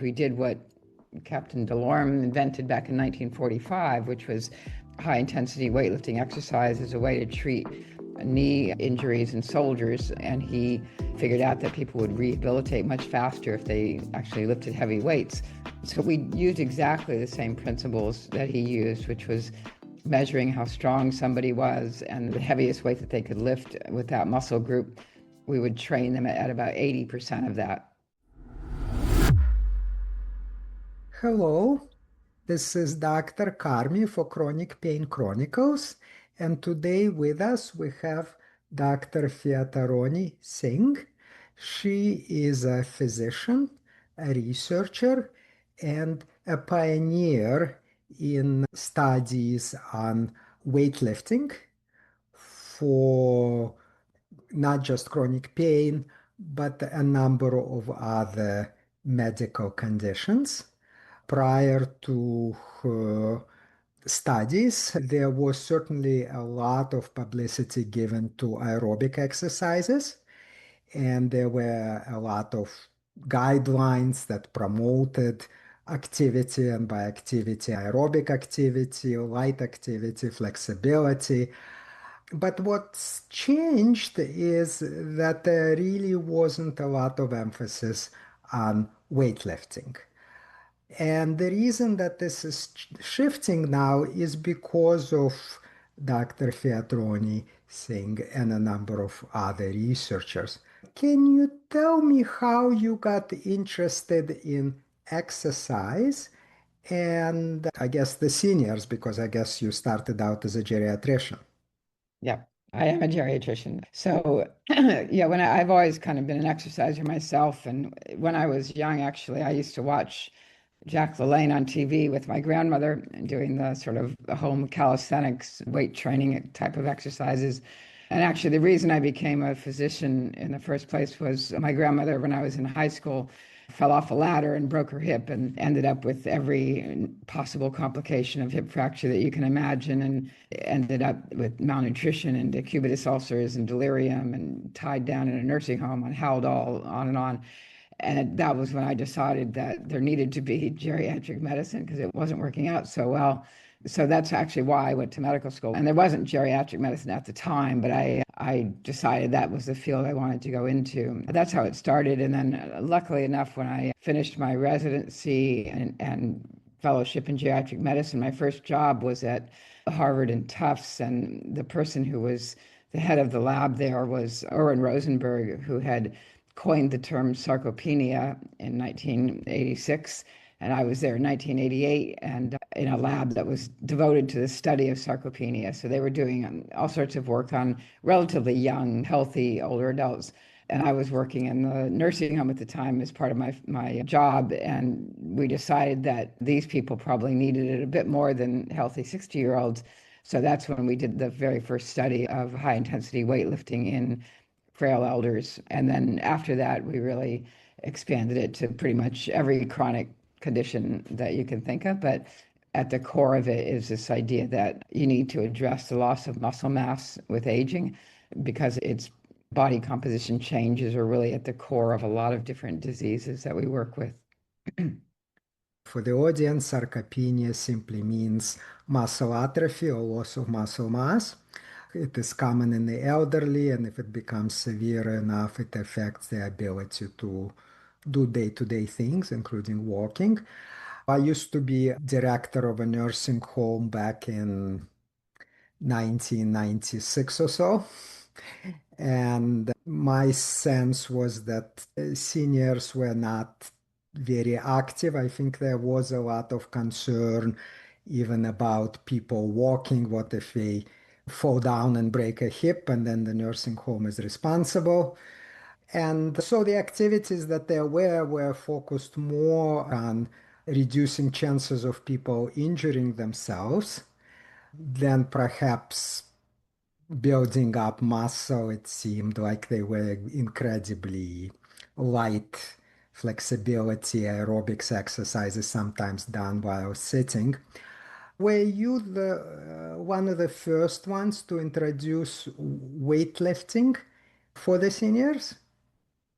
We did what Captain Delorme invented back in 1945, which was high-intensity weightlifting exercise as a way to treat knee injuries in soldiers, and he figured out that people would rehabilitate much faster if they actually lifted heavy weights. So we used exactly the same principles that he used, which was measuring how strong somebody was and the heaviest weight that they could lift with that muscle group. We would train them at about 80% of that. Hello, this is Dr. Carmi for Chronic Pain Chronicles, and today with us we have Dr. Fiatarone Singh. She is a physician, a researcher, and a pioneer in studies on weightlifting for not just chronic pain, but a number of other medical conditions. Prior to her studies, there was certainly a lot of publicity given to aerobic exercises, and there were a lot of guidelines that promoted activity, and by activity, aerobic activity, light activity, flexibility. But what's changed is that there really wasn't a lot of emphasis on weightlifting. And the reason that this is shifting now is because of Dr. Fiatarone Singh and a number of other researchers. Can you tell me how you got interested in exercise and I guess the seniors, because I guess you started out as a geriatrician? Yeah, I am a geriatrician. So, yeah, I've always kind of been an exerciser myself. And when I was young, actually, I used to watch Jack LaLanne on TV with my grandmother doing the sort of home calisthenics, weight training type of exercises. And actually, the reason I became a physician in the first place was my grandmother, when I was in high school, fell off a ladder and broke her hip and ended up with every possible complication of hip fracture that you can imagine, and ended up with malnutrition and decubitus ulcers and delirium and tied down in a nursing home on Haldol, on and on. And that was when I decided that there needed to be geriatric medicine because it wasn't working out so well. So that's actually why I went to medical school. And there wasn't geriatric medicine at the time, but I decided that was the field I wanted to go into. That's how it started. And then luckily enough, when I finished my residency and fellowship in geriatric medicine, my first job was at Harvard and Tufts. And the person who was the head of the lab there was Erwin Rosenberg, who had coined the term sarcopenia in 1986. And I was there in 1988 and in a lab that was devoted to the study of sarcopenia. So they were doing all sorts of work on relatively young, healthy, older adults. And I was working in the nursing home at the time as part of my job. And we decided that these people probably needed it a bit more than healthy 60-year-olds. So that's when we did the very first study of high intensity weightlifting in frail elders. And then after that, we really expanded it to pretty much every chronic condition that you can think of. But at the core of it is this idea that you need to address the loss of muscle mass with aging because its body composition changes are really at the core of a lot of different diseases that we work with. For the audience, sarcopenia simply means muscle atrophy or loss of muscle mass. It is common in the elderly, and if it becomes severe enough, it affects the ability to do day-to-day things, including walking. I used to be director of a nursing home back in 1996 or so. And my sense was that seniors were not very active. I think there was a lot of concern even about people walking. What if they fall down and break a hip and then the nursing home is responsible? And so the activities that there were focused more on reducing chances of people injuring themselves than perhaps building up muscle. It seemed like they were incredibly light flexibility aerobics exercises, sometimes done while sitting. Were you the one of the first ones to introduce weightlifting for the seniors?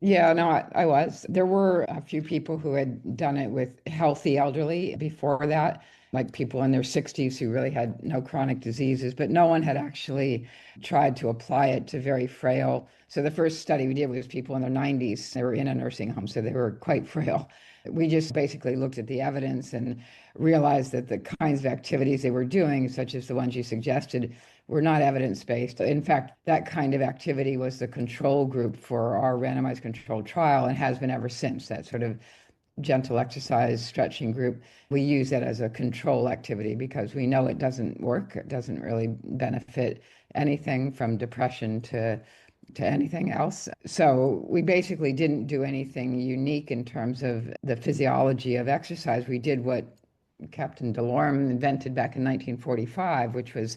Yeah, no, I was. There were a few people who had done it with healthy elderly before that, like people in their 60s who really had no chronic diseases, but no one had actually tried to apply it to very frail. So the first study we did was people in their 90s. They were in a nursing home, so they were quite frail. We just basically looked at the evidence and realized that the kinds of activities they were doing, such as the ones you suggested, were not evidence-based. In fact, that kind of activity was the control group for our randomized controlled trial and has been ever since. That sort of gentle exercise stretching group, we use that as a control activity because we know it doesn't work. It doesn't really benefit anything from depression to anything else. So we basically didn't do anything unique in terms of the physiology of exercise. We did what Captain Delorme invented back in 1945, which was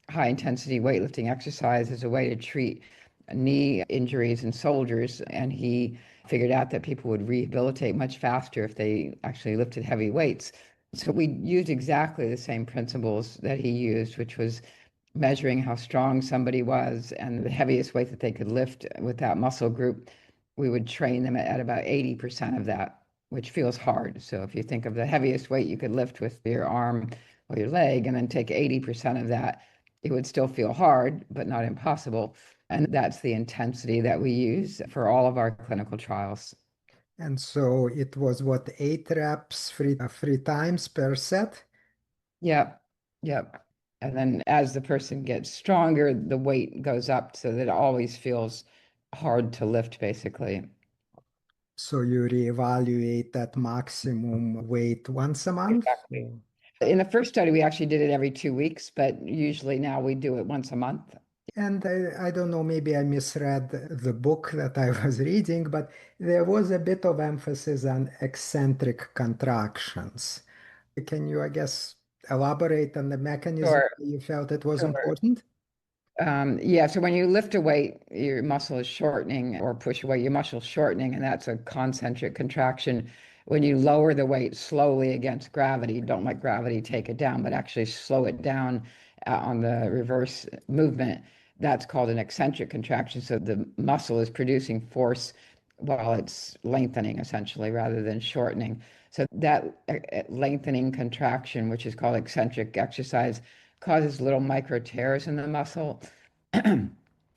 high intensity weightlifting exercise as a way to treat knee injuries in soldiers. And he figured out that people would rehabilitate much faster if they actually lifted heavy weights. So we used exactly the same principles that he used, which was measuring how strong somebody was and the heaviest weight that they could lift with that muscle group. We would train them at about 80% of that, which feels hard. So if you think of the heaviest weight you could lift with your arm or your leg and then take 80% of that, it would still feel hard, but not impossible. And that's the intensity that we use for all of our clinical trials. And so it was what, 8 reps, three times per set? Yep. Yep. And then as the person gets stronger, the weight goes up so that it always feels hard to lift, basically. So you reevaluate that maximum weight once a month? Exactly. In the first study, we actually did it every 2 weeks, but usually now we do it once a month. And I don't know, maybe I misread the book that I was reading, but there was a bit of emphasis on eccentric contractions. Can you, I guess, elaborate on the mechanism Sure, you felt it was sure. important? Yeah, so when you lift a weight, your muscle is shortening or push away, your muscle shortening, and that's a concentric contraction. When you lower the weight slowly against gravity, don't let gravity take it down, but actually slow it down on the reverse movement, that's called an eccentric contraction. So the muscle is producing force while it's lengthening essentially rather than shortening. So that lengthening contraction, which is called eccentric exercise, causes little micro tears in the muscle.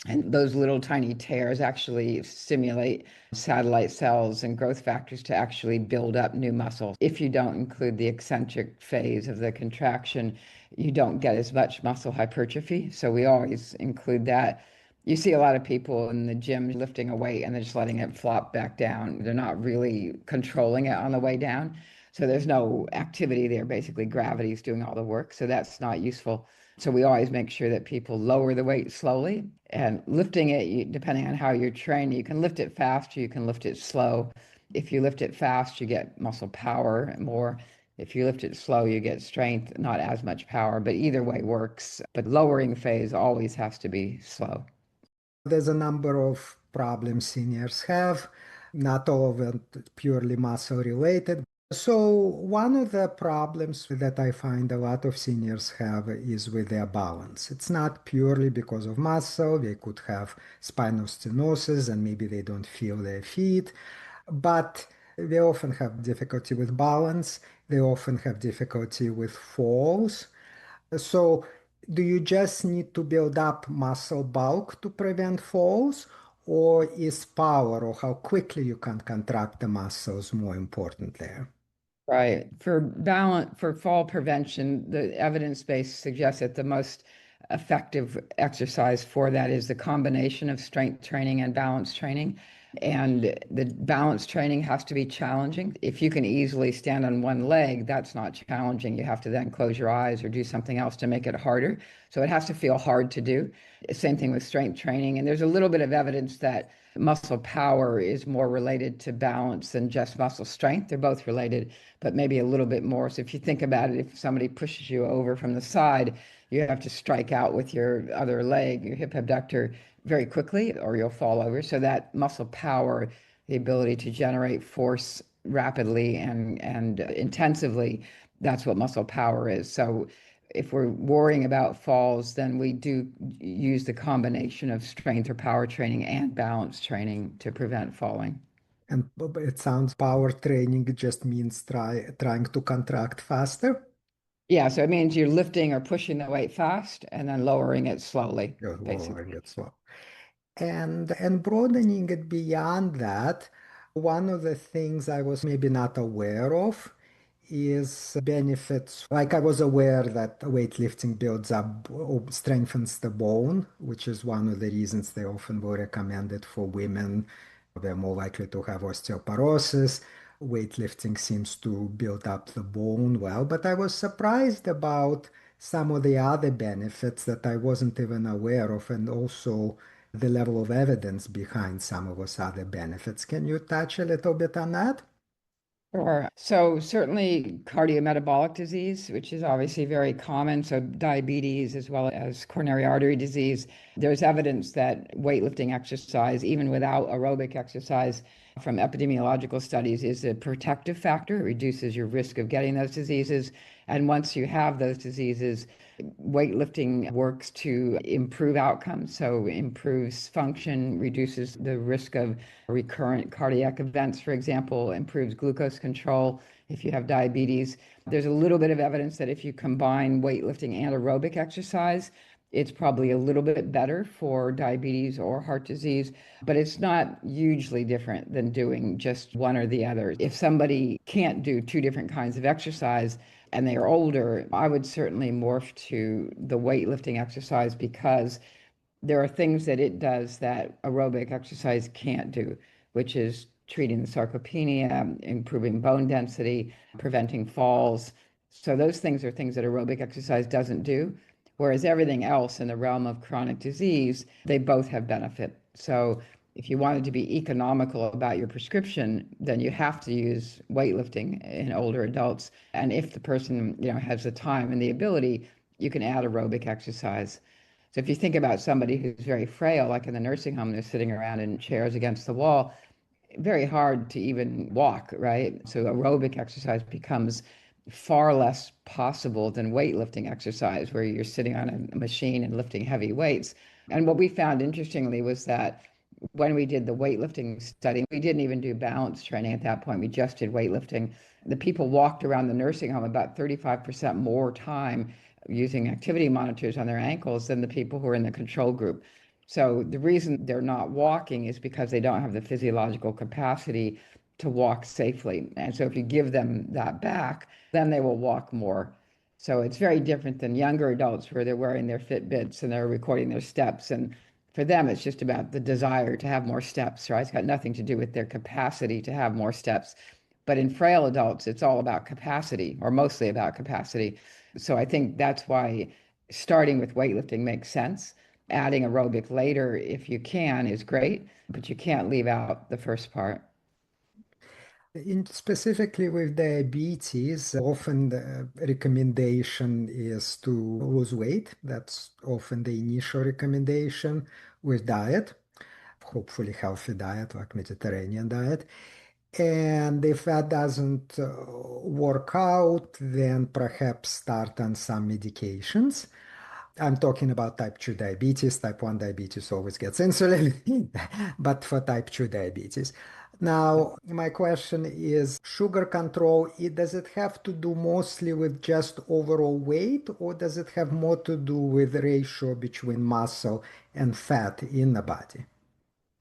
And those little tiny tears actually stimulate satellite cells and growth factors to actually build up new muscle. If you don't include the eccentric phase of the contraction, you don't get as much muscle hypertrophy. So we always include that. You see a lot of people in the gym lifting a weight and they're just letting it flop back down. They're not really controlling it on the way down. So there's no activity there. Basically, gravity is doing all the work. So that's not useful. So we always make sure that people lower the weight slowly and lifting it, depending on how you're trained, you can lift it fast or you can lift it slow. If you lift it fast, you get muscle power more. If you lift it slow, you get strength, not as much power, but either way works. But lowering phase always has to be slow. There's a number of problems seniors have, not all of them purely muscle related. So, one of the problems that I find a lot of seniors have is with their balance. It's not purely because of muscle, they could have spinal stenosis and maybe they don't feel their feet, but they often have difficulty with balance, they often have difficulty with falls. So, do you just need to build up muscle bulk to prevent falls, or is power or how quickly you can contract the muscles more important there? Right. For balance, for fall prevention, the evidence base suggests that the most effective exercise for that is the combination of strength training and balance training. And the balance training has to be challenging. If you can easily stand on one leg, that's not challenging. You have to then close your eyes or do something else to make it harder. So it has to feel hard to do. Same thing with strength training. And there's a little bit of evidence that muscle power is more related to balance than just muscle strength. They're both related, but maybe a little bit more. So if you think about it, if somebody pushes you over from the side, you have to strike out with your other leg, your hip abductor, very quickly, or you'll fall over. So that muscle power, the ability to generate force rapidly and intensively, that's what muscle power is. So if we're worrying about falls, then we do use the combination of strength or power training and balance training to prevent falling. And it sounds power training just means trying to contract faster. Yeah, so it means you're lifting or pushing the weight fast and then lowering it slowly, You're lowering basically. it slow. And broadening it beyond that, one of the things I was maybe not aware of is benefits. Like I was aware that weightlifting builds up or strengthens the bone, which is one of the reasons they often will recommend it for women. They're more likely to have osteoporosis. Weightlifting seems to build up the bone well, but I was surprised about some of the other benefits that I wasn't even aware of, and also the level of evidence behind some of those other benefits. Can you touch a little bit on that? Sure. So certainly cardiometabolic disease, which is obviously very common, so diabetes as well as coronary artery disease. There's evidence that weightlifting exercise, even without aerobic exercise, from epidemiological studies, is a protective factor. It reduces your risk of getting those diseases. And once you have those diseases, weightlifting works to improve outcomes, so improves function, reduces the risk of recurrent cardiac events, for example, improves glucose control if you have diabetes. There's a little bit of evidence that if you combine weightlifting and aerobic exercise, it's probably a little bit better for diabetes or heart disease, but it's not hugely different than doing just one or the other. If somebody can't do two different kinds of exercise and they are older, I would certainly morph to the weightlifting exercise because there are things that it does that aerobic exercise can't do, which is treating the sarcopenia, improving bone density, preventing falls. So those things are things that aerobic exercise doesn't do. Whereas everything else in the realm of chronic disease, they both have benefit. So if you wanted to be economical about your prescription, then you have to use weightlifting in older adults. And if the person, has the time and the ability, you can add aerobic exercise. So if you think about somebody who's very frail, like in the nursing home, they're sitting around in chairs against the wall, very hard to even walk, right? So aerobic exercise becomes far less possible than weightlifting exercise, where you're sitting on a machine and lifting heavy weights. And what we found interestingly was that when we did the weightlifting study, we didn't even do balance training at that point. We just did weightlifting. The people walked around the nursing home about 35% more time using activity monitors on their ankles than the people who are in the control group. So the reason they're not walking is because they don't have the physiological capacity to walk safely. And so if you give them that back, then they will walk more. So it's very different than younger adults where they're wearing their Fitbits and they're recording their steps. And for them, it's just about the desire to have more steps, right? It's got nothing to do with their capacity to have more steps. But in frail adults, it's all about capacity, or mostly about capacity. So I think that's why starting with weightlifting makes sense. Adding aerobic later, if you can, is great, but you can't leave out the first part. Specifically with diabetes, often the recommendation is to lose weight. That's often the initial recommendation with diet, hopefully healthy diet like Mediterranean diet. And if that doesn't work out, then perhaps start on some medications. I'm talking about type 2 diabetes. Type 1 diabetes always gets insulin, but for type 2 diabetes. Now, my question is sugar control, does it have to do mostly with just overall weight, or does it have more to do with the ratio between muscle and fat in the body?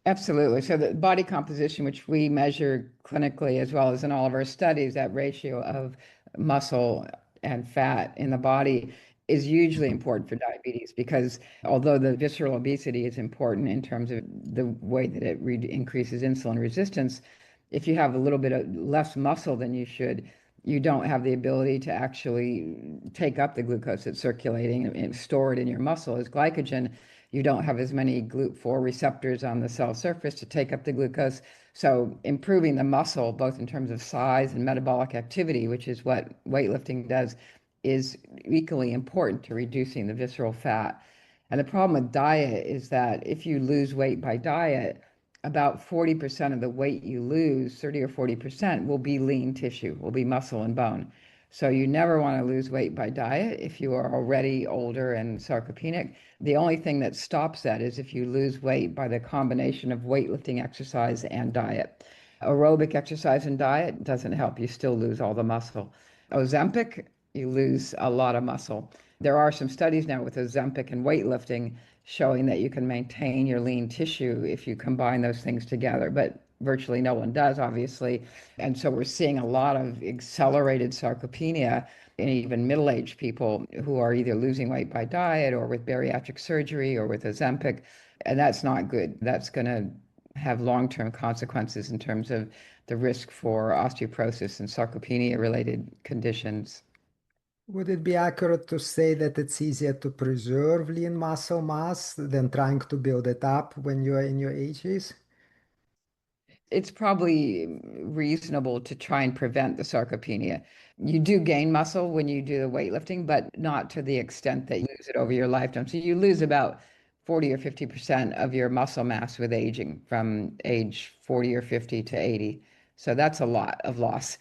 Absolutely. So the body composition, which we measure clinically as well as in all of our studies, that ratio of muscle and fat in the body is hugely important for diabetes because although the visceral obesity is important in terms of the way that it increases insulin resistance, if you have a little bit of less muscle than you should, you don't have the ability to actually take up the glucose that's circulating and store it in your muscle as glycogen. You don't have as many GLUT4 receptors on the cell surface to take up the glucose. So improving the muscle, both in terms of size and metabolic activity, which is what weightlifting does, is equally important to reducing the visceral fat. And the problem with diet is that if you lose weight by diet, about 40% of the weight you lose, 30 or 40%, will be lean tissue, will be muscle and bone. So you never want to lose weight by diet if you are already older and sarcopenic. The only thing that stops that is if you lose weight by the combination of weightlifting exercise and diet. Aerobic exercise and diet doesn't help. You still lose all the muscle. Ozempic, you lose a lot of muscle. There are some studies now with Ozempic and weightlifting showing that you can maintain your lean tissue if you combine those things together, but virtually no one does, obviously. And so we're seeing a lot of accelerated sarcopenia in even middle-aged people who are either losing weight by diet or with bariatric surgery or with Ozempic. And that's not good. That's going to have long-term consequences in terms of the risk for osteoporosis and sarcopenia related conditions. Would it be accurate to say that it's easier to preserve lean muscle mass than trying to build it up when you're in your 80s? It's probably reasonable to try and prevent the sarcopenia. You do gain muscle when you do the weightlifting, but not to the extent that you lose it over your lifetime. So you lose about 40 or 50% of your muscle mass with aging from age 40 or 50 to 80. So that's a lot of loss.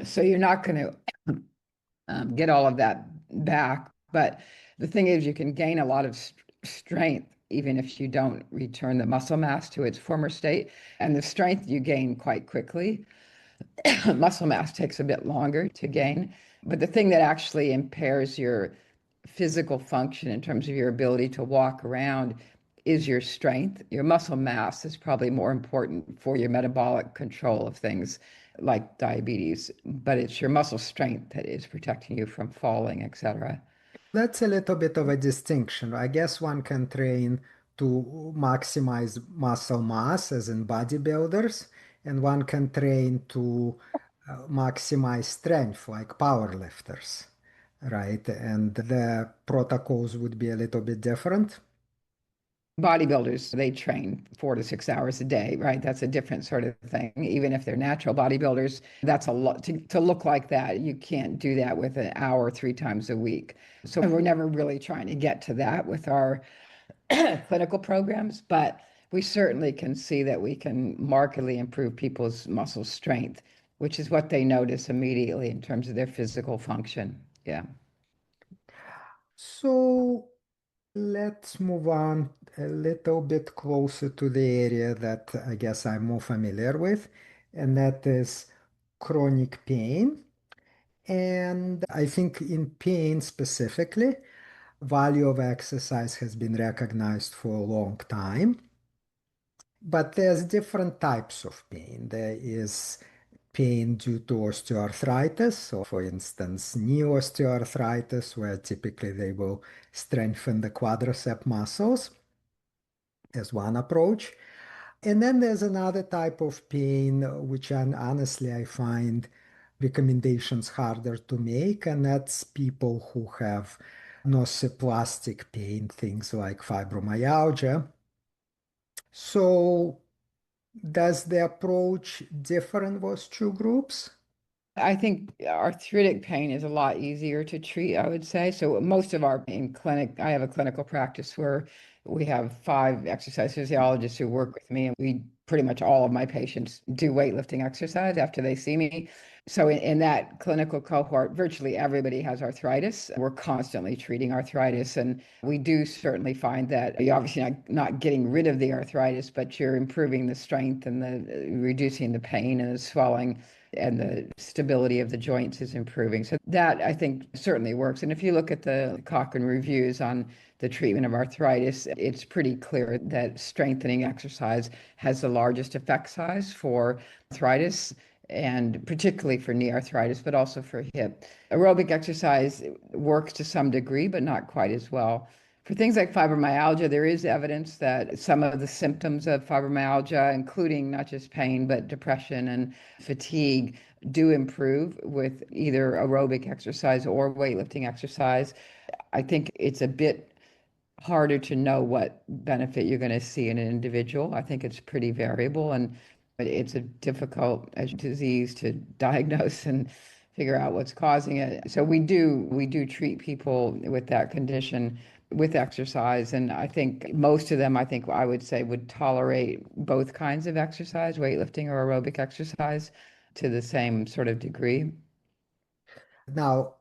So you're not going to get all of that back. But the thing is, you can gain a lot of strength even if you don't return the muscle mass to its former state. And the strength you gain quite quickly. Muscle mass takes a bit longer to gain. But the thing that actually impairs your physical function in terms of your ability to walk around is your strength. Your muscle mass is probably more important for your metabolic control of things like diabetes, but it's your muscle strength that is protecting you from falling, etc. That's a little bit of a distinction. I guess one can train to maximize muscle mass, as in bodybuilders, and one can train to maximize strength, like powerlifters, right? And the protocols would be a little bit different. Bodybuilders, they train 4 to 6 hours a day, right? That's a different sort of thing. Even if they're natural bodybuilders, that's a lot to look like that. You can't do that with an hour 3 times a week. So we're never really trying to get to that with our clinical programs, but we certainly can see that we can markedly improve people's muscle strength, which is what they notice immediately in terms of their physical function. Yeah. So let's move on a little bit closer to the area that I guess I'm more familiar with, and that is chronic pain. And I think in pain specifically, value of exercise has been recognized for a long time. But there's different types of pain. There is pain due to osteoarthritis. So, for instance, knee osteoarthritis, where typically they will strengthen the quadricep muscles, as one approach. And then there's another type of pain, which honestly I find recommendations harder to make, and that's people who have nociplastic pain, things like fibromyalgia. So, does the approach differ in those two groups? I think arthritic pain is a lot easier to treat, I would say. So most of our in clinic, I have a clinical practice where we have 5 exercise physiologists who work with me, and we pretty much all of my patients do weightlifting exercise after they see me. So in that clinical cohort, virtually everybody has arthritis. We're constantly treating arthritis, and we do certainly find that you're obviously not getting rid of the arthritis, but you're improving the strength and the reducing the pain and the swelling and the stability of the joints is improving. So that I think certainly works. And if you look at the Cochrane reviews on the treatment of arthritis, it's pretty clear that strengthening exercise has the largest effect size for arthritis and particularly for knee arthritis, but also for hip. Aerobic exercise works to some degree, but not quite as well. For things like fibromyalgia, there is evidence that some of the symptoms of fibromyalgia, including not just pain, but depression and fatigue, do improve with either aerobic exercise or weightlifting exercise. I think it's a bit harder to know what benefit you're going to see in an individual. I think it's pretty variable and it's a difficult disease to diagnose and figure out what's causing it. So we do treat people with that condition with exercise, and I think most of them, I think I would say, would tolerate both kinds of exercise, weightlifting or aerobic exercise, to the same sort of degree. Now,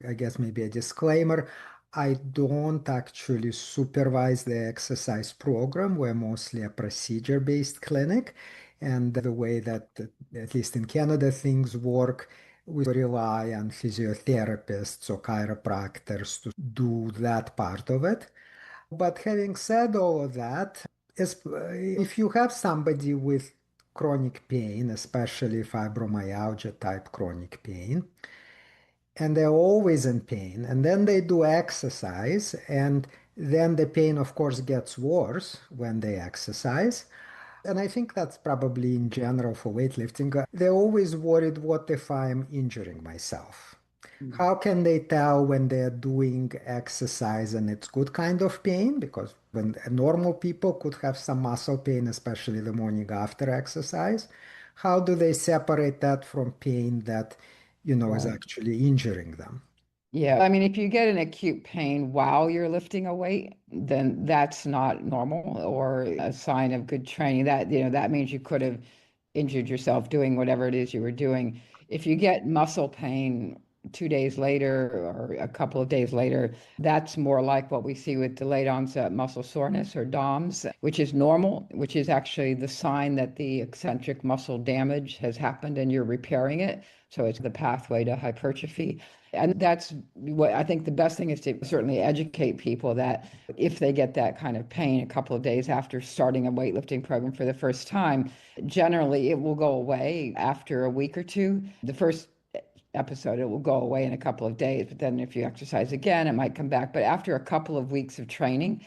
I guess maybe a disclaimer, I don't actually supervise the exercise program. We're mostly a procedure-based clinic. And the way that, at least in Canada, things work, we rely on physiotherapists or chiropractors to do that part of it. But having said all of that, if you have somebody with chronic pain, especially fibromyalgia type chronic pain, and they're always in pain, and then they do exercise, and then the pain, of course, gets worse when they exercise. And I think that's probably in general for weightlifting. They're always worried, what if I'm injuring myself? Mm. How can they tell when they're doing exercise and it's good kind of pain? Because when normal people could have some muscle pain, especially the morning after exercise, how do they separate that from pain that, is Right. actually injuring them? Yeah, I mean, if you get an acute pain while you're lifting a weight, then that's not normal or a sign of good training. That means you could have injured yourself doing whatever it is you were doing. If you get muscle pain 2 days later or a couple of days later, that's more like what we see with delayed onset muscle soreness or DOMS, which is normal, which is actually the sign that the eccentric muscle damage has happened and you're repairing it. So it's the pathway to hypertrophy. And that's what I think the best thing is to certainly educate people that if they get that kind of pain a couple of days after starting a weightlifting program for the first time, generally it will go away after a week or two. The first episode, it will go away in a couple of days, but then if you exercise again, it might come back. But after a couple of weeks of training,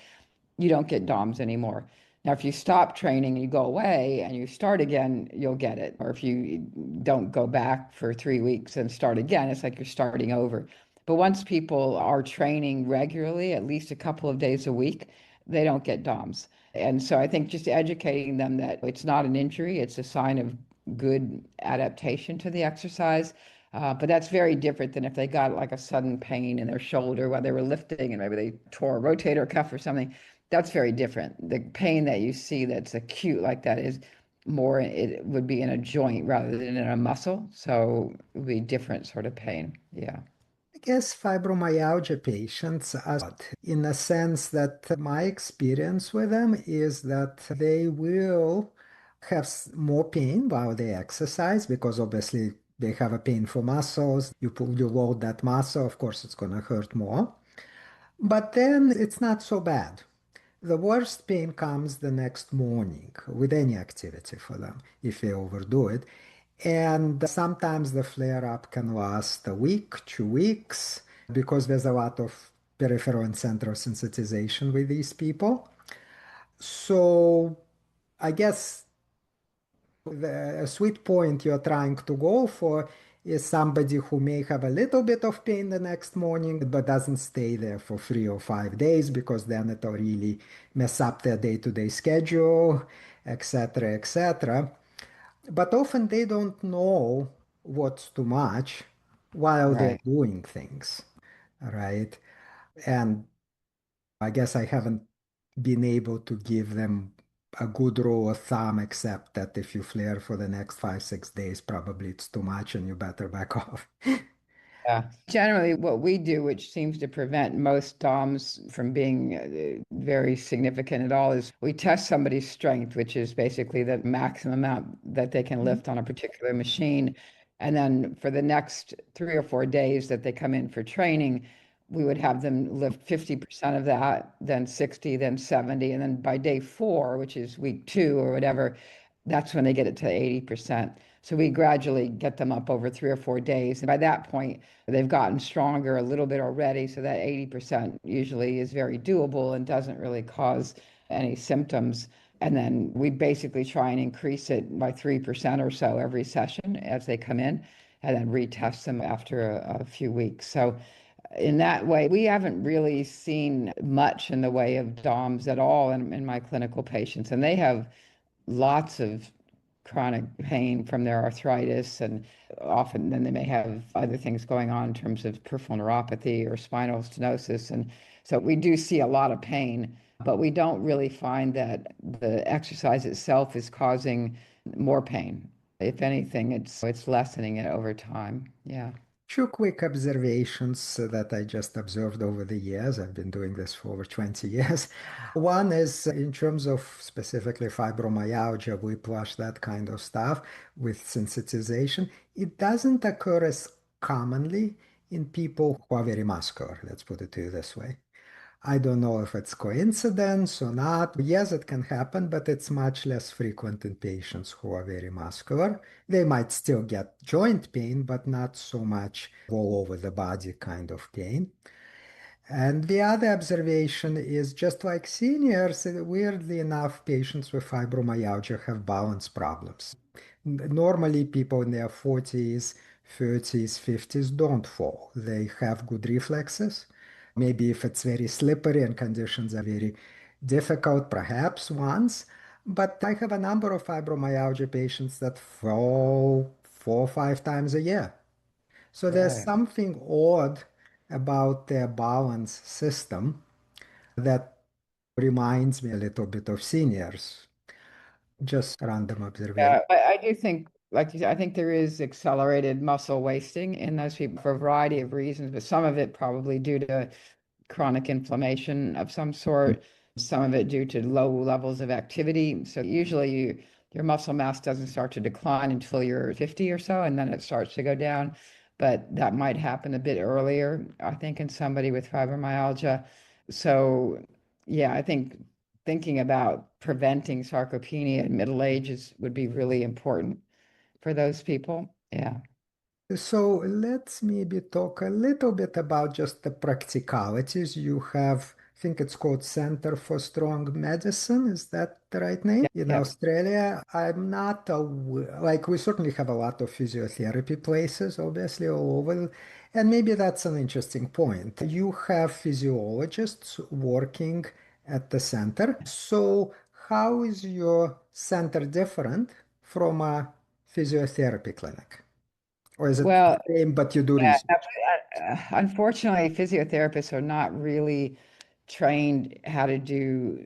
you don't get DOMS anymore. Now, if you stop training and you go away and you start again, you'll get it. Or if you don't go back for 3 weeks and start again, it's like you're starting over. But once people are training regularly, at least a couple of days a week, they don't get DOMS. And so I think just educating them that it's not an injury, it's a sign of good adaptation to the exercise. But that's very different than if they got like a sudden pain in their shoulder while they were lifting and maybe they tore a rotator cuff or something. That's very different. The pain that you see that's acute like that is more, it would be in a joint rather than in a muscle. So it would be different sort of pain. Yeah. I guess fibromyalgia patients are in a sense that my experience with them is that they will have more pain while they exercise because obviously they have a painful muscles. You load that muscle, of course, it's going to hurt more. But then it's not so bad. The worst pain comes the next morning with any activity for them if they overdo it. And sometimes the flare up can last a week, 2 weeks, because there's a lot of peripheral and central sensitization with these people. So I guess the sweet point you're trying to go for is somebody who may have a little bit of pain the next morning, but doesn't stay there for 3 or 5 days because then it'll really mess up their day-to-day schedule, etc., etc. But often they don't know what's too much while they're Right. doing things, right? And I guess I haven't been able to give them a good rule of thumb, except that if you flare for the next 5, 6 days, probably it's too much and you better back off. Yeah. Generally, what we do, which seems to prevent most DOMs from being very significant at all, is we test somebody's strength, which is basically the maximum amount that they can lift on a particular machine. And then for the next 3 or 4 days that they come in for training, we would have them lift 50% of that, then 60, then 70. And then by day 4, which is week 2 or whatever, that's when they get it to 80%. So we gradually get them up over 3 or 4 days. And by that point, they've gotten stronger a little bit already. So that 80% usually is very doable and doesn't really cause any symptoms. And then we basically try and increase it by 3% or so every session as they come in, and then retest them after a few weeks. So in that way, we haven't really seen much in the way of DOMs at all in my clinical patients. And they have lots of chronic pain from their arthritis, and often then they may have other things going on in terms of peripheral neuropathy or spinal stenosis. And so we do see a lot of pain, but we don't really find that the exercise itself is causing more pain. If anything, it's lessening it over time. Yeah. Two quick observations that I just observed over the years. I've been doing this for over 20 years. One is in terms of specifically fibromyalgia, whiplash, that kind of stuff with sensitization. It doesn't occur as commonly in people who are very muscular, let's put it to you this way. I don't know if it's coincidence or not. Yes, it can happen, but it's much less frequent in patients who are very muscular. They might still get joint pain, but not so much all over the body kind of pain. And the other observation is just like seniors, weirdly enough, patients with fibromyalgia have balance problems. Normally, people in their 40s, 30s, 50s don't fall. They have good reflexes. Maybe if it's very slippery and conditions are very difficult, perhaps once. But I have a number of fibromyalgia patients that fall 4 or 5 times a year. So there's Right. something odd about their balance system that reminds me a little bit of seniors. Just random observation. Yeah, I do think, like you said, I think there is accelerated muscle wasting in those people for a variety of reasons, but some of it probably due to chronic inflammation of some sort, some of it due to low levels of activity. So usually your muscle mass doesn't start to decline until you're 50 or so, and then it starts to go down. But that might happen a bit earlier, I think, in somebody with fibromyalgia. So yeah, I think thinking about preventing sarcopenia in middle ages would be really important for those people. Yeah. So let's maybe talk a little bit about just the practicalities. You have, I think it's called Center for Strong Medicine. Is that the right name? Yeah. In Yeah. Australia, I'm not aware, like we certainly have a lot of physiotherapy places, obviously, all over. And maybe that's an interesting point. You have physiologists working at the center. So how is your center different from a physiotherapy clinic? Or is it the Well, same, but you do yeah, research? unfortunately, physiotherapists are not really trained how to do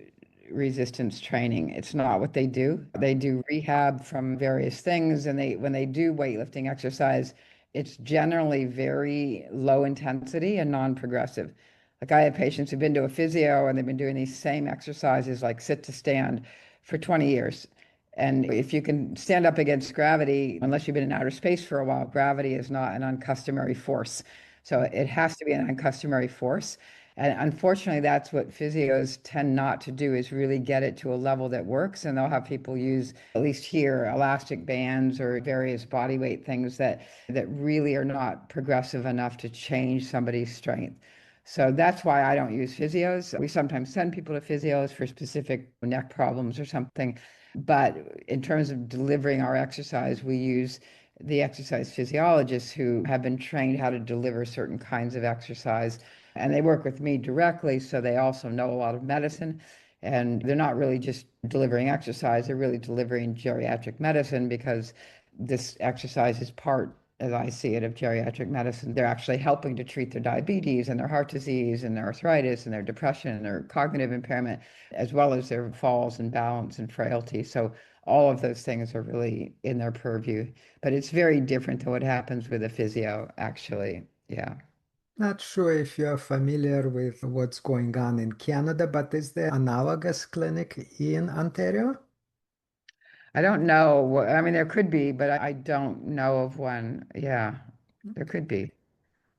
resistance training. It's not what they do. They do rehab from various things, and when they do weightlifting exercise, it's generally very low intensity and non-progressive. Like I have patients who've been to a physio and they've been doing these same exercises like sit to stand for 20 years. And if you can stand up against gravity, unless you've been in outer space for a while, gravity is not an uncustomary force. So it has to be an uncustomary force. And unfortunately, that's what physios tend not to do is really get it to a level that works. And they'll have people use, at least here, elastic bands or various body weight things that really are not progressive enough to change somebody's strength. So that's why I don't use physios. We sometimes send people to physios for specific neck problems or something. But in terms of delivering our exercise, we use the exercise physiologists who have been trained how to deliver certain kinds of exercise. And they work with me directly, so they also know a lot of medicine. And they're not really just delivering exercise, they're really delivering geriatric medicine because this exercise is part, as I see it, of geriatric medicine. They're actually helping to treat their diabetes and their heart disease and their arthritis and their depression and their cognitive impairment, as well as their falls and balance and frailty. So all of those things are really in their purview. But it's very different than what happens with a physio, actually. Yeah. Not sure if you're familiar with what's going on in Canada, but is there analogous clinic in Ontario? I don't know. I mean, there could be, but I don't know of one. Yeah, there could be.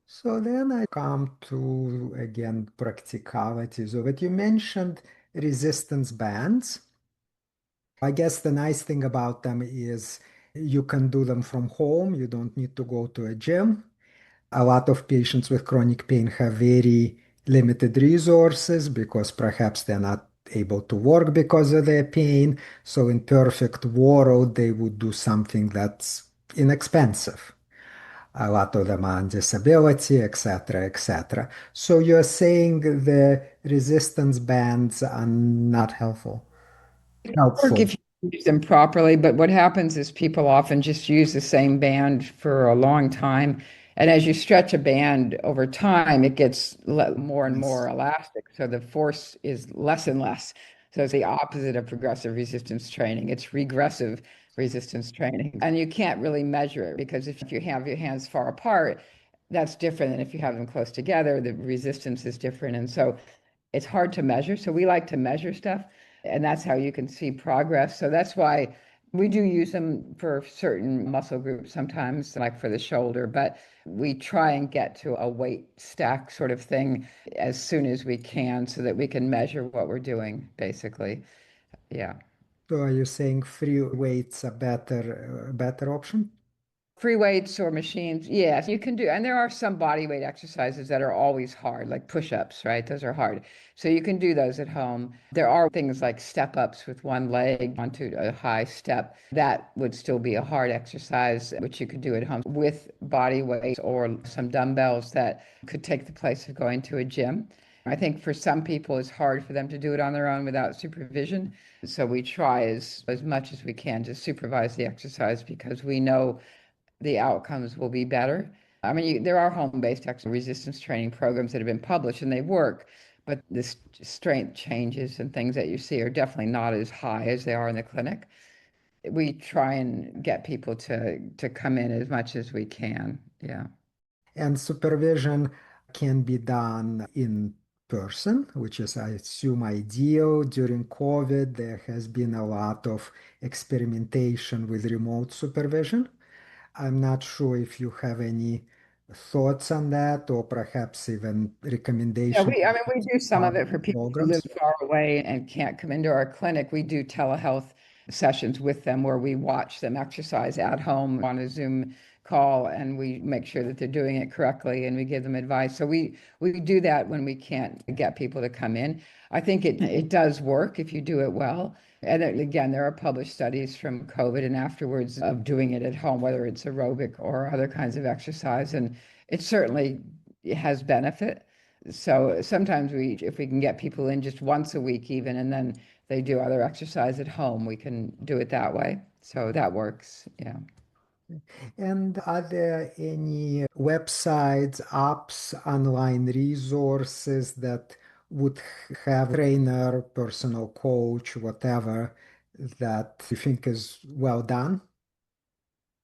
So then I come to, again, practicalities of it. You mentioned resistance bands. I guess the nice thing about them is you can do them from home. You don't need to go to a gym. A lot of patients with chronic pain have very limited resources because perhaps they're not able to work because of their pain. So in perfect world, they would do something that's inexpensive. A lot of them are on disability, etc., etc. So you're saying the resistance bands are not helpful. Work Helpful. if you use them properly, but what happens is people often just use the same band for a long time. And as you stretch a band over time, it gets more and more Yes. elastic. So the force is less and less. So it's the opposite of progressive resistance training. It's regressive resistance training. And you can't really measure it because if you have your hands far apart, that's different than if you have them close together. The resistance is different. And so it's hard to measure. So we like to measure stuff, and that's how you can see progress. So that's why we do use them for certain muscle groups sometimes, like for the shoulder, but we try and get to a weight stack sort of thing as soon as we can so that we can measure what we're doing, basically. Yeah. So are you saying free weights a better option? Free weights or machines, yes, you can do. And there are some body weight exercises that are always hard, like push-ups, right? Those are hard. So you can do those at home. There are things like step-ups with one leg onto a high step. That would still be a hard exercise, which you could do at home with body weights or some dumbbells that could take the place of going to a gym. I think for some people, it's hard for them to do it on their own without supervision. So we try as much as we can to supervise the exercise because we know the outcomes will be better. I mean, there are home-based resistance training programs that have been published and they work, but the strength changes and things that you see are definitely not as high as they are in the clinic. We try and get people to come in as much as we can. Yeah. And supervision can be done in person, which is, I assume, ideal. During COVID, there has been a lot of experimentation with remote supervision. I'm not sure if you have any thoughts on that or perhaps even Yeah, recommendations I mean, we do some of of it for people who live programs. far away and can't come into our clinic. We do telehealth sessions with them where we watch them exercise at home on a Zoom call and we make sure that they're doing it correctly and we give them advice. So we do that when we can't get people to come in. I think it does work if you do it well. And then, again, there are published studies from COVID and afterwards of doing it at home, whether it's aerobic or other kinds of exercise. And it certainly has benefit. So sometimes if we can get people in just once a week even, and then they do other exercise at home, we can do it that way. So that works. Yeah. And are there any websites, apps, online resources that would have trainer, personal coach, whatever, that you think is well done?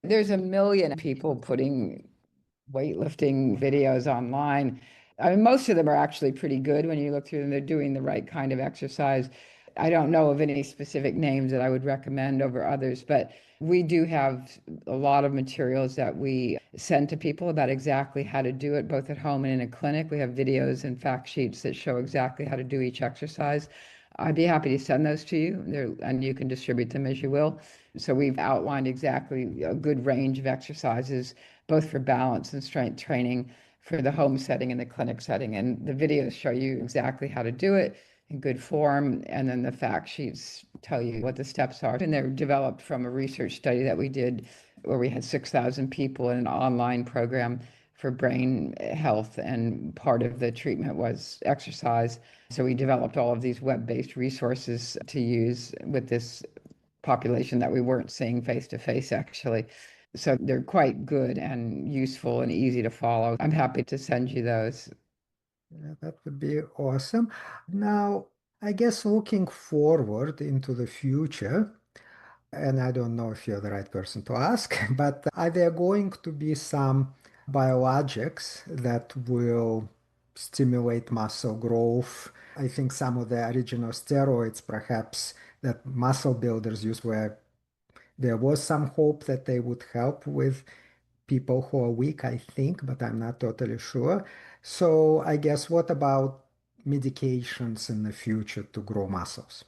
There's a million people putting weightlifting videos online. I mean, most of them are actually pretty good when you look through them. They're doing the right kind of exercise. I don't know of any specific names that I would recommend over others, but we do have a lot of materials that we send to people about exactly how to do it, both at home and in a clinic. We have videos and fact sheets that show exactly how to do each exercise. I'd be happy to send those to you there, and you can distribute them as you will. So we've outlined exactly a good range of exercises both for balance and strength training for the home setting and the clinic setting. And the videos show you exactly how to do it in good form. And then the fact sheets tell you what the steps are. And they're developed from a research study that we did where we had 6,000 people in an online program for brain health. And part of the treatment was exercise. So we developed all of these web-based resources to use with this population that we weren't seeing face to face, actually. So they're quite good and useful and easy to follow. I'm happy to send you those. Yeah, that would be awesome. Now, I guess looking forward into the future, and I don't know if you're the right person to ask, but are there going to be some biologics that will stimulate muscle growth? I think some of the original steroids, perhaps, that muscle builders use, where there was some hope that they would help with people who are weak, I think, but I'm not totally sure. So I guess what about medications in the future to grow muscles?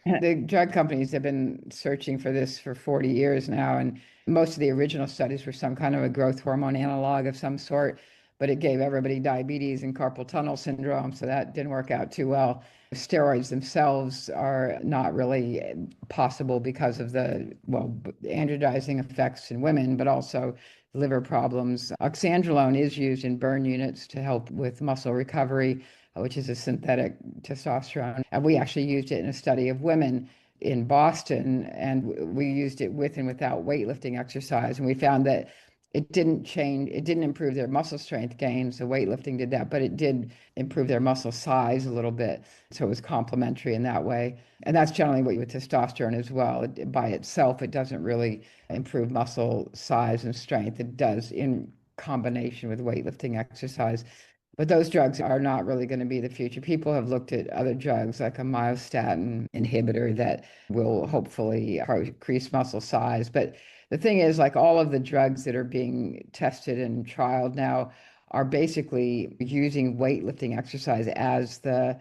The drug companies have been searching for this for 40 years now, and most of the original studies were some kind of a growth hormone analog of some sort, but it gave everybody diabetes and carpal tunnel syndrome, so that didn't work out too well. Steroids themselves are not really possible because of the, well, androgenizing effects in women, but also liver problems. Oxandrolone is used in burn units to help with muscle recovery, which is a synthetic testosterone. And we actually used it in a study of women in Boston, and we used it with and without weightlifting exercise. And we found that it didn't improve their muscle strength gains. The weightlifting did that, but it did improve their muscle size a little bit. So it was complementary in that way. And that's generally what you with testosterone as well. By itself, it doesn't really improve muscle size and strength. It does in combination with weightlifting exercise. But those drugs are not really going to be the future. People have looked at other drugs like a myostatin inhibitor that will hopefully increase muscle size. But the thing is, like all of the drugs that are being tested and trialed now are basically using weightlifting exercise as the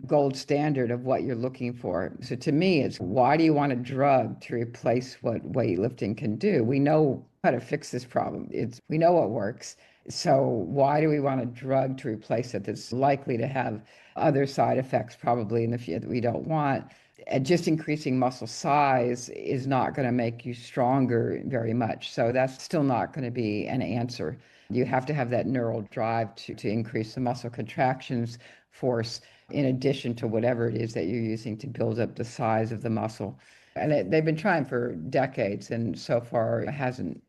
gold standard of what you're looking for. So to me, it's why do you want a drug to replace what weightlifting can do? We know how to fix this problem. We know what works. So why do we want a drug to replace it that's likely to have other side effects probably in the future that we don't want? And just increasing muscle size is not going to make you stronger very much. So that's still not going to be an answer. You have to have that neural drive to increase the muscle contractions force in addition to whatever it is that you're using to build up the size of the muscle. And they've been trying for decades, and so far it hasn't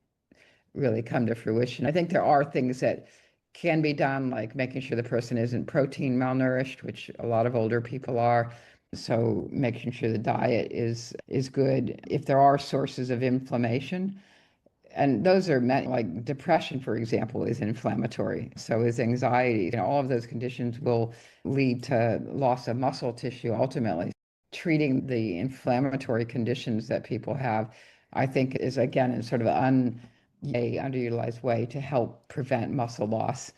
really come to fruition. I think there are things that can be done, like making sure the person isn't protein malnourished, which a lot of older people are. So making sure the diet is good. If there are sources of inflammation, and those are meant like depression, for example, is inflammatory. So is anxiety. All of those conditions will lead to loss of muscle tissue ultimately. Treating the inflammatory conditions that people have, I think, is again a sort of underutilized way to help prevent muscle loss.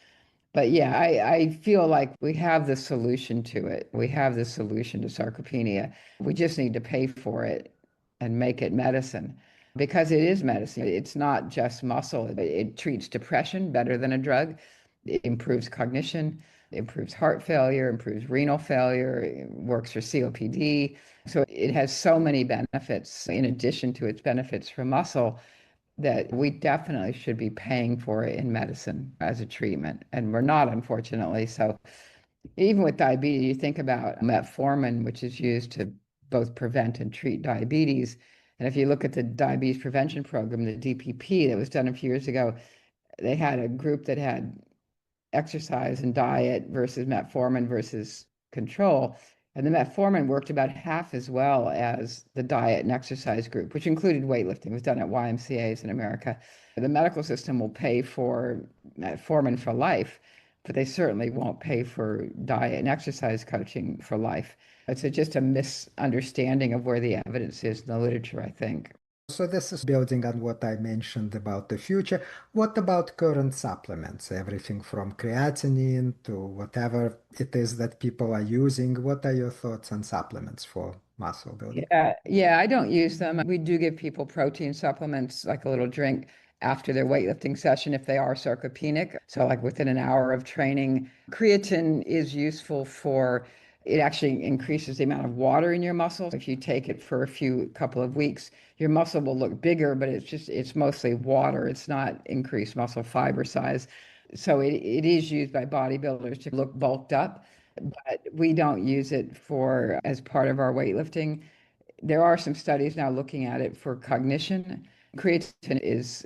But yeah, I feel like we have the solution to it. We have the solution to sarcopenia. We just need to pay for it and make it medicine because it is medicine. It's not just muscle. It treats depression better than a drug. It improves cognition, improves heart failure, improves renal failure, it works for COPD. So it has so many benefits in addition to its benefits for muscle that we definitely should be paying for it in medicine as a treatment. And we're not, unfortunately. So even with diabetes, you think about metformin, which is used to both prevent and treat diabetes. And if you look at the diabetes prevention program, the DPP that was done a few years ago, they had a group that had exercise and diet versus metformin versus control. And the metformin worked about half as well as the diet and exercise group, which included weightlifting. It was done at YMCA's in America. The medical system will pay for metformin for life, but they certainly won't pay for diet and exercise coaching for life. Just a misunderstanding of where the evidence is in the literature, I think. So this is building on what I mentioned about the future. What about current supplements? Everything from creatinine to whatever it is that people are using. What are your thoughts on supplements for muscle building? Yeah, I don't use them. We do give people protein supplements, like a little drink after their weightlifting session if they are sarcopenic. So, like within an hour of training, creatine is useful for it actually increases the amount of water in your muscles. If you take it for a couple of weeks, your muscle will look bigger, but it's mostly water. It's not increased muscle fiber size. So it is used by bodybuilders to look bulked up, but we don't use it for as part of our weightlifting. There are some studies now looking at it for cognition. Creatine is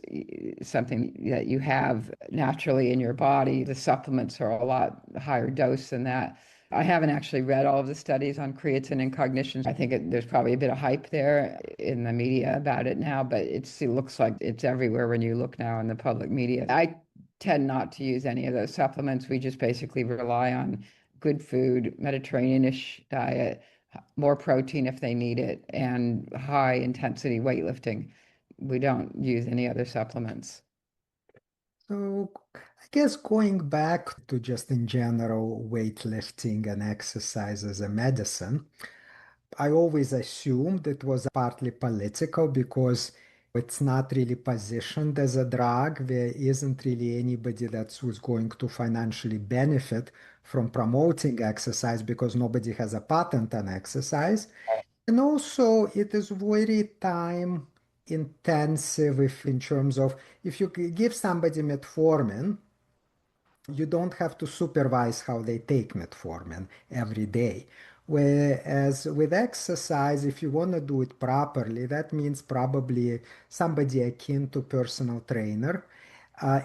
something that you have naturally in your body. The supplements are a lot higher dose than that. I haven't actually read all of the studies on creatine and cognition. I think there's probably a bit of hype there in the media about it now, but it looks like it's everywhere when you look now in the public media. I tend not to use any of those supplements. We just basically rely on good food, Mediterranean-ish diet, more protein if they need it, and high intensity weightlifting. We don't use any other supplements. So I guess going back to just in general weightlifting and exercise as a medicine, I always assumed it was partly political because it's not really positioned as a drug. There isn't really anybody who's going to financially benefit from promoting exercise because nobody has a patent on exercise. And also, it is very time intensive if in terms of if you give somebody metformin, you don't have to supervise how they take metformin every day. Whereas with exercise, if you want to do it properly, that means probably somebody akin to personal trainer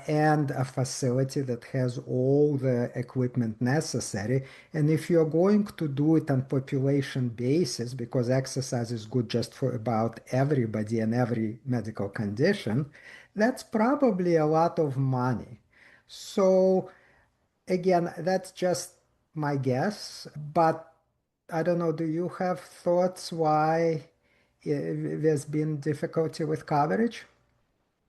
and a facility that has all the equipment necessary. And if you're going to do it on population basis, because exercise is good just for about everybody and every medical condition, That's probably a lot of money. So again, that's just my guess, but I don't know, do you have thoughts why there's been difficulty with coverage?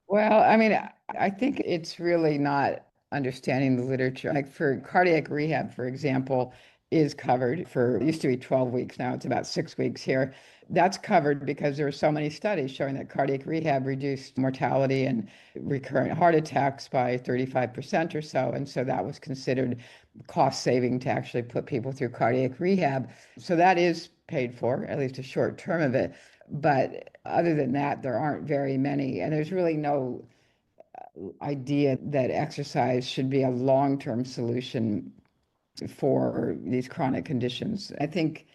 Well, I mean, I think it's really not understanding the literature. Like for cardiac rehab, for example, is covered for, it used to be 12 weeks, now it's about 6 weeks here. That's covered because there are so many studies showing that cardiac rehab reduced mortality and recurrent heart attacks by 35% or so. And so that was considered cost saving to actually put people through cardiac rehab. So that is paid for, at least a short term of it. But other than that, there aren't very many. And there's really no idea that exercise should be a long-term solution for these chronic conditions. I think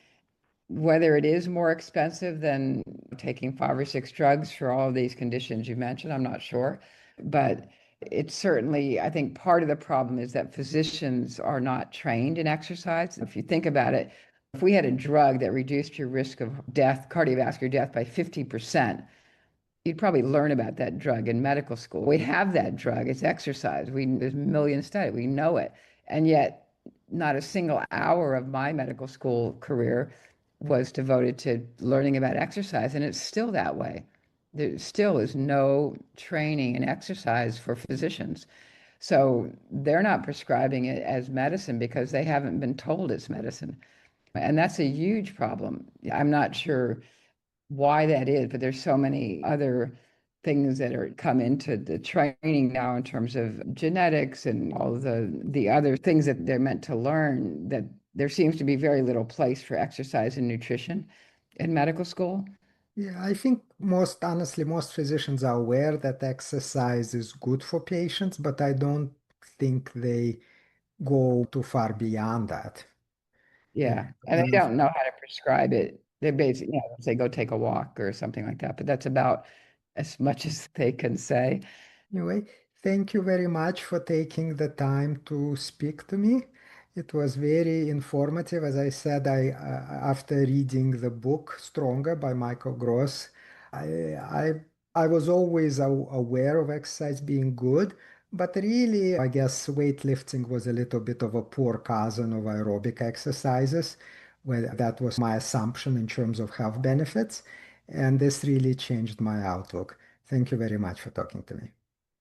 whether it is more expensive than taking 5 or 6 drugs for all of these conditions you mentioned, I'm not sure. But it's certainly, I think part of the problem is that physicians are not trained in exercise. If you think about it, if we had a drug that reduced your risk of death, cardiovascular death by 50%, you'd probably learn about that drug in medical school. We have that drug. It's exercise. There's million studies. We know it. And yet not a single hour of my medical school career was devoted to learning about exercise. And it's still that way. There still is no training in exercise for physicians. So they're not prescribing it as medicine because they haven't been told it's medicine. And that's a huge problem. I'm not sure why that is, but there's so many other things that are come into the training now in terms of genetics and all the other things that they're meant to learn, that there seems to be very little place for exercise and nutrition in medical school. Yeah, I think most honestly, most physicians are aware that exercise is good for patients, but I don't think they go too far beyond that. Yeah. And they And don't know how to prescribe it. They basically, say go take a walk or something like that, but that's about as much as they can say. anyway, thank you very much for taking the time to speak to me. It was very informative. As I said, after reading the book Stronger by Michael Gross, I I, I was always aware of exercise being good, but really, I guess weightlifting was a little bit of a poor cousin of aerobic exercises. Well, that was my assumption in terms of health benefits, and this really changed my outlook. Thank you very much for talking to me.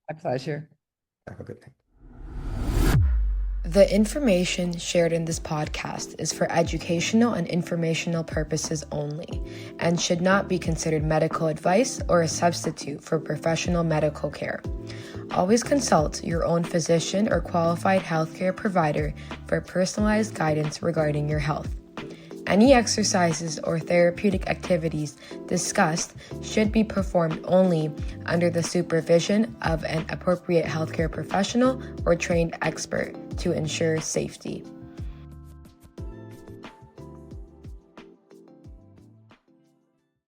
My pleasure. Have a good night. The information shared in this podcast is for educational and informational purposes only and should not be considered medical advice or a substitute for professional medical care. Always consult your own physician or qualified healthcare provider for personalized guidance regarding your health. Any exercises or therapeutic activities discussed should be performed only under the supervision of an appropriate healthcare professional or trained expert to ensure safety.